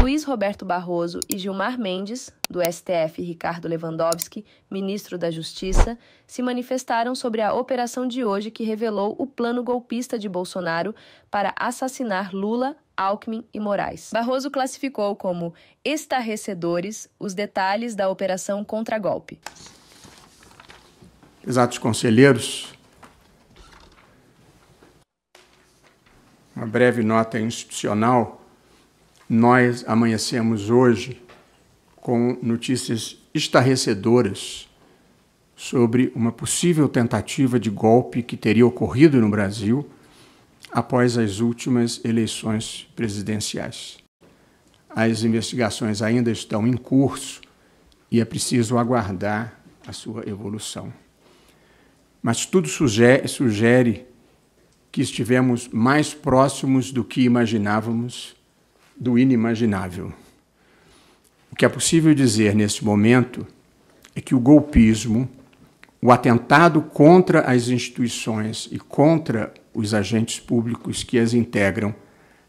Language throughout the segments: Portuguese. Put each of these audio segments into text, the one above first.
Luiz Roberto Barroso e Gilmar Mendes, do STF, e Ricardo Lewandowski, ministro da Justiça, se manifestaram sobre a operação de hoje que revelou o plano golpista de Bolsonaro para assassinar Lula, Alckmin e Moraes. Barroso classificou como estarrecedores os detalhes da operação contra-golpe. Exatos conselheiros, uma breve nota institucional. Nós amanhecemos hoje com notícias estarrecedoras sobre uma possível tentativa de golpe que teria ocorrido no Brasil após as últimas eleições presidenciais. As investigações ainda estão em curso e é preciso aguardar a sua evolução. Mas tudo sugere que estivemos mais próximos do que imaginávamos do inimaginável. O que é possível dizer nesse momento é que o golpismo, o atentado contra as instituições e contra os agentes públicos que as integram,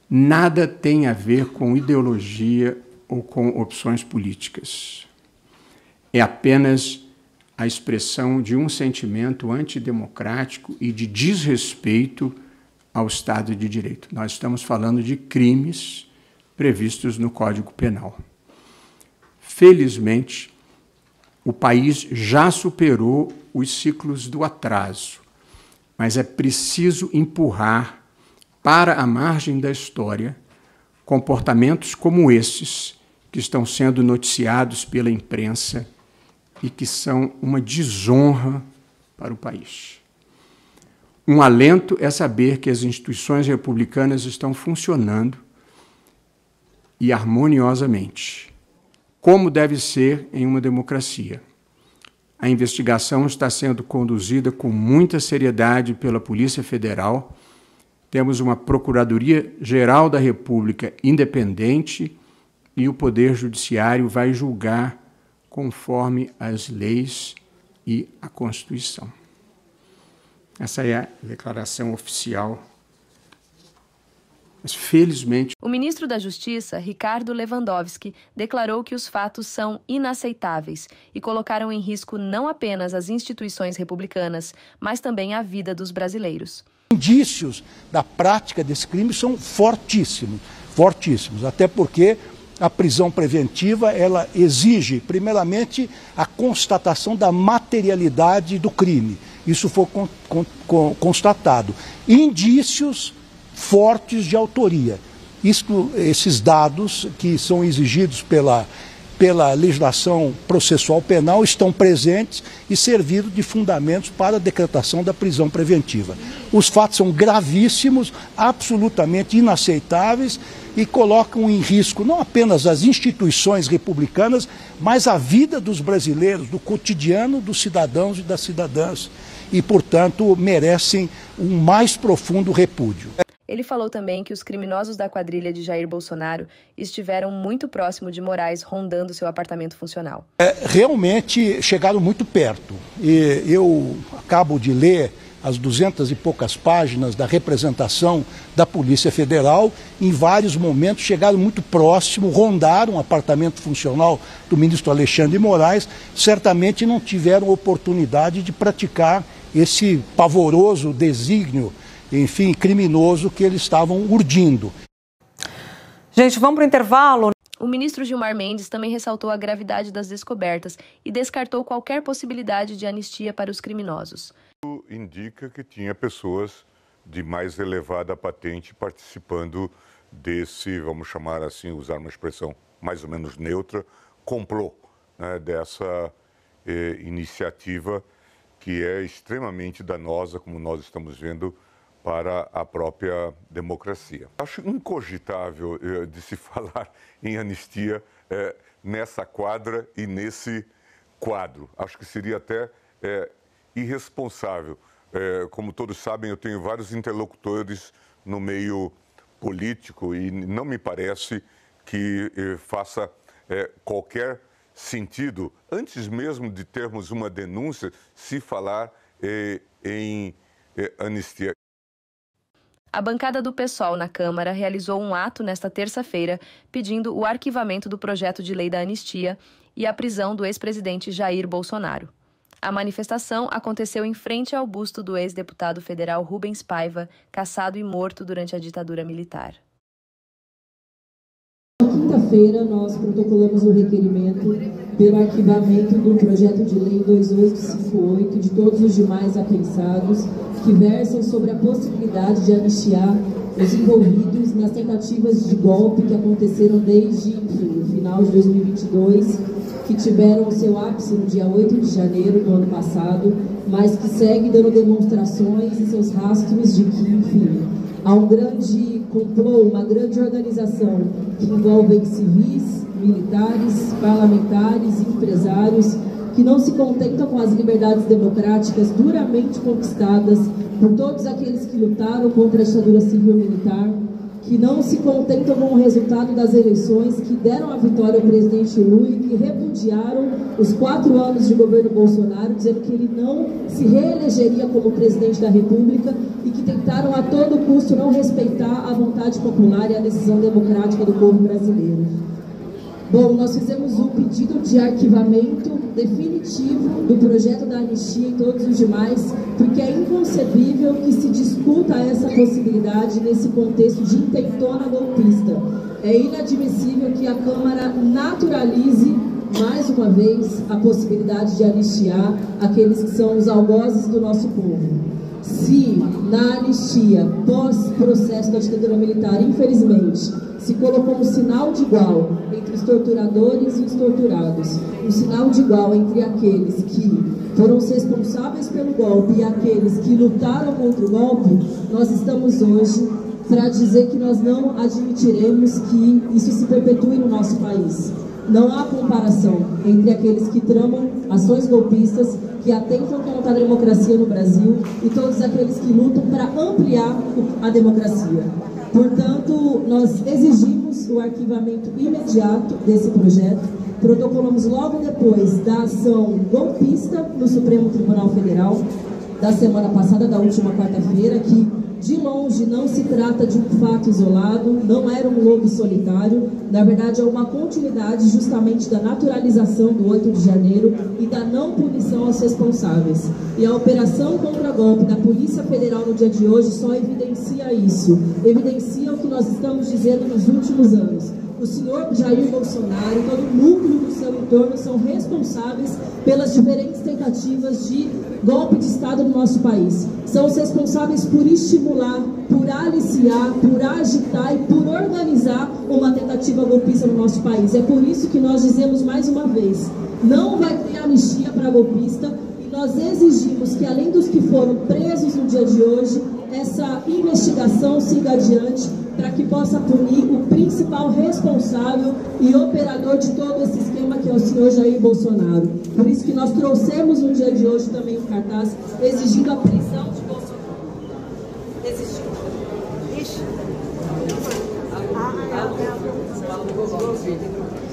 nada tem a ver com ideologia ou com opções políticas. É apenas a expressão de um sentimento antidemocrático e de desrespeito ao Estado de Direito. Nós estamos falando de crimes previstos no Código Penal. Felizmente, o país já superou os ciclos do atraso, mas é preciso empurrar para a margem da história comportamentos como esses que estão sendo noticiados pela imprensa e que são uma desonra para o país. Um alento é saber que as instituições republicanas estão funcionando e harmoniosamente, como deve ser em uma democracia. A investigação está sendo conduzida com muita seriedade pela Polícia Federal. Temos uma Procuradoria-Geral da República independente e o Poder Judiciário vai julgar conforme as leis e a Constituição. Essa é a declaração oficial. Mas, felizmente... O ministro da Justiça, Ricardo Lewandowski, declarou que os fatos são inaceitáveis e colocaram em risco não apenas as instituições republicanas, mas também a vida dos brasileiros. Indícios da prática desse crime são fortíssimos, fortíssimos, até porque a prisão preventiva ela exige, primeiramente, a constatação da materialidade do crime. Isso foi constatado. Indícios fortes de autoria. Esses dados que são exigidos pela legislação processual penal estão presentes e servindo de fundamentos para a decretação da prisão preventiva. Os fatos são gravíssimos, absolutamente inaceitáveis e colocam em risco não apenas as instituições republicanas, mas a vida dos brasileiros, do cotidiano dos cidadãos e das cidadãs e, portanto, merecem um mais profundo repúdio. Ele falou também que os criminosos da quadrilha de Jair Bolsonaro estiveram muito próximo de Moraes, rondando seu apartamento funcional. Realmente chegaram muito perto. E eu acabo de ler as 200 e poucas páginas da representação da Polícia Federal. Em vários momentos chegaram muito próximo, rondaram o apartamento funcional do ministro Alexandre de Moraes. Certamente não tiveram oportunidade de praticar esse pavoroso desígnio, enfim, criminoso que eles estavam urdindo. Gente, vamos para o intervalo. O ministro Gilmar Mendes também ressaltou a gravidade das descobertas e descartou qualquer possibilidade de anistia para os criminosos. Indica que tinha pessoas de mais elevada patente participando desse, vamos chamar assim, usar uma expressão mais ou menos neutra, complô, né, dessa iniciativa que é extremamente danosa, como nós estamos vendo, para a própria democracia. Acho incogitável de se falar em anistia nessa quadra e nesse quadro. Acho que seria até irresponsável. Como todos sabem, eu tenho vários interlocutores no meio político e não me parece que faça qualquer sentido, antes mesmo de termos uma denúncia, se falar em anistia. A bancada do PSOL na Câmara realizou um ato nesta terça-feira pedindo o arquivamento do projeto de lei da anistia e a prisão do ex-presidente Jair Bolsonaro. A manifestação aconteceu em frente ao busto do ex-deputado federal Rubens Paiva, caçado e morto durante a ditadura militar. Na quinta-feira, nós protocolamos um requerimento pelo arquivamento do projeto de lei 2858 e de todos os demais apensados que versam sobre a possibilidade de anistiar os envolvidos nas tentativas de golpe que aconteceram desde o final de 2022, que tiveram o seu ápice no dia 8 de janeiro do ano passado, mas que segue dando demonstrações e seus rastros de que, enfim, há um grande complô, uma grande organização que envolve civis, militares, parlamentares, empresários, que não se contentam com as liberdades democráticas duramente conquistadas por todos aqueles que lutaram contra a ditadura civil-militar, que não se contentam com o resultado das eleições, que deram a vitória ao presidente Lula e que repudiaram os 4 anos de governo Bolsonaro, dizendo que ele não se reelegeria como presidente da República e que tentaram a todo custo não respeitar a vontade popular e a decisão democrática do povo brasileiro. Bom, nós fizemos um pedido de arquivamento definitivo do projeto da anistia e todos os demais, porque é inconcebível que se discuta essa possibilidade nesse contexto de intentona golpista. É inadmissível que a Câmara naturalize, mais uma vez, a possibilidade de anistiar aqueles que são os algozes do nosso povo. Se na anistia, pós-processo da ditadura militar, infelizmente, se colocou um sinal de igual entre os torturadores e os torturados, um sinal de igual entre aqueles que foram os responsáveis pelo golpe e aqueles que lutaram contra o golpe, nós estamos hoje para dizer que nós não admitiremos que isso se perpetue no nosso país. Não há comparação entre aqueles que tramam ações golpistas, que atentam contra a democracia no Brasil e todos aqueles que lutam para ampliar a democracia. Portanto, nós exigimos o arquivamento imediato desse projeto. Protocolamos logo depois da ação golpista no Supremo Tribunal Federal da semana passada, da última quarta-feira, que de longe não se trata de um fato isolado, não era um lobo solitário, na verdade é uma continuidade justamente da naturalização do 8 de janeiro e da não punição aos responsáveis. E a operação contra golpe da Polícia Federal no dia de hoje só evidencia isso, evidencia o que nós estamos dizendo nos últimos anos. O senhor Jair Bolsonaro e todo o núcleo do seu entorno são responsáveis pelas diferentes tentativas de golpe de Estado no nosso país. São os responsáveis por estimular, por aliciar, por agitar e por organizar uma tentativa golpista no nosso país. É por isso que nós dizemos mais uma vez, não vai ter anistia para golpista e nós exigimos que, além dos que foram presos no dia de hoje, essa investigação siga adiante para que possa punir o principal responsável e operador de todo esse esquema, que é o senhor Jair Bolsonaro. Por isso que nós trouxemos no dia de hoje também um cartaz exigindo a prisão de Bolsonaro.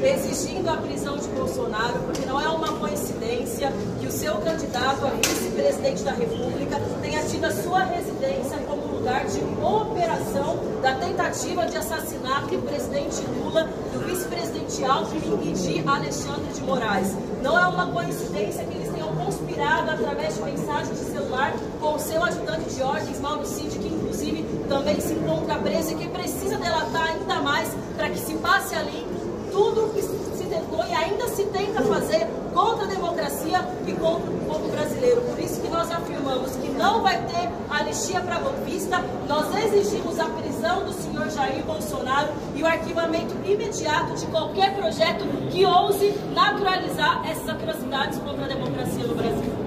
Exigindo a prisão de Bolsonaro, porque não é uma coincidência que o seu candidato a vice-presidente da República tenha tido a sua residência como lugar de operação da tentativa de assassinato do presidente Lula, do vice-presidente Alckmin e de Alexandre de Moraes. Não é uma coincidência que eles tenham conspirado através de mensagens de celular com o seu ajudante de ordens, Mauro Cid, que inclusive também se encontra preso e que precisa delatar ainda mais para que se passe ali tudo o que se tentou e ainda se tenta fazer contra a democracia e contra o povo brasileiro. Por isso que nós afirmamos que não vai ter anistia para golpista, nós exigimos a prisão do senhor Jair Bolsonaro e o arquivamento imediato de qualquer projeto que ouse naturalizar essas atrocidades contra a democracia no Brasil.